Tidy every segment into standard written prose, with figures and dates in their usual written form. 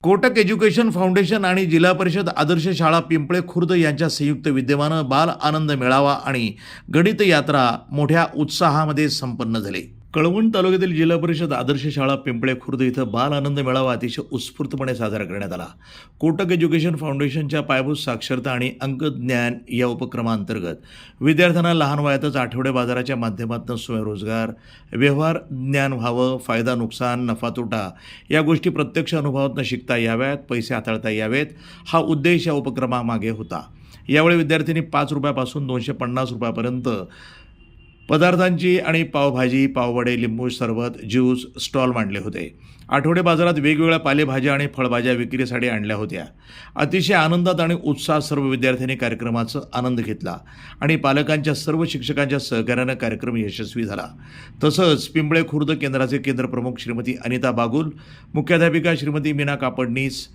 Kotak education foundation आणि जिल्हा परिषद आदर्श शाळा पिंपळे खुर्द यांच्या संयुक्त विद्यमानं बाल आनंद मेळावा आणि गणित यात्रा मोठ्या उत्साहामध्ये संपन्न झाली। कळवण तालुक्यातील जिल्हा परिषद आदर्श शाळा पिंपळे खुर्द इथं बाल आनंद मेळावा अतिशय उत्स्फूर्तपणे साजरा करण्यात आला। कोटक एज्युकेशन फाउंडेशनच्या पायाभूत साक्षरता आणि अंकज्ञान या उपक्रमांतर्गत विद्यार्थ्यांना लहान वयातच आठवडे बाजाराच्या माध्यमातून स्वयंरोजगार, व्यवहार ज्ञान व्हावं, फायदा नुकसान, नफा तोटा या गोष्टी प्रत्यक्ष अनुभवातून शिकता याव्यात, पैसे हाताळता यावेत, हा उद्देश या उपक्रमामागे होता। यावेळी विद्यार्थ्यांनी 5 रुपयापासून 250 रुपयापर्यंत पदार्थांची आणि पावभाजी, पाववडे, लिंबू सरबत, ज्यूस स्टॉल मांडले होते। आठवडे बाजारात वेगवेगळ्या पालेभाज्या आणि फळभाज्या विक्रीसाठी आणल्या होत्या। अतिशय आनंदात आणि उत्साहात सर्व विद्यार्थ्यांनी कार्यक्रमाचा आनंद घेतला आणि पालकांच्या सर्व शिक्षकांच्या सहकार्यानं कार्यक्रम यशस्वी झाला। तसंच पिंपळे खुर्द केंद्राचे केंद्रप्रमुख श्रीमती अनिता बागुल, मुख्याध्यापिका श्रीमती मीना कापडनीस,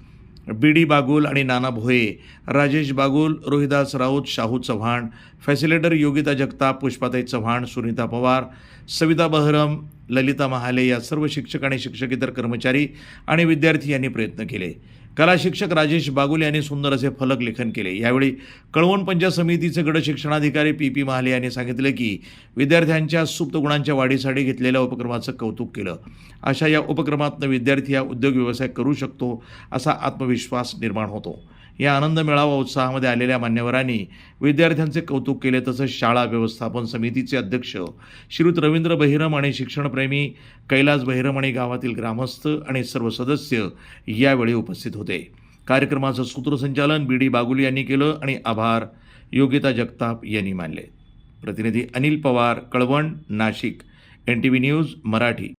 बी.डी. बागुल आणि नाना भोये, राजेश बागुल, रोहिदास राऊत, शाहू चव्हाण, फॅसिलिटेटर योगिता जगताप, पुष्पाताई चव्हाण, सुनीता पवार, सविता बहरम, ललिता महाले या सर्व शिक्षक आणि शिक्षकेतर कर्मचारी आणि विद्यार्थी यांनी प्रयत्न केले। कला शिक्षक राजेश बागुल यांनी सुंदर असे फलक लेखन केले। यावेळी कळवण पंचायत समितीचे गट शिक्षणाधिकारी पी महाले यांनी सांगितले की विद्यार्थ्यांच्या सुप्त गुणांच्या वाढीसाठी घेतलेल्या उपक्रमाचं कौतुक केलं। अशा या उपक्रमातून विद्यार्थी हा उद्योग व्यवसाय करू शकतो असा आत्मविश्वास निर्माण होतो। या आनंद मेळावा उत्साहामध्ये आलेल्या मान्यवरांनी विद्यार्थ्यांचे कौतुक केले। तसंच शाळा व्यवस्थापन समितीचे अध्यक्ष श्रीयुत रवींद्र बहिरम आणि शिक्षणप्रेमी कैलास बहिरम आणि गावातील ग्रामस्थ आणि सर्व सदस्य यावेळी उपस्थित होते। कार्यक्रमाचं सूत्रसंचालन बी.डी. बागुल यांनी केलं आणि आभार योगिता जगताप यांनी मानले। प्रतिनिधी अनिल पवार, कळवण, नाशिक, NTV न्यूज मराठी।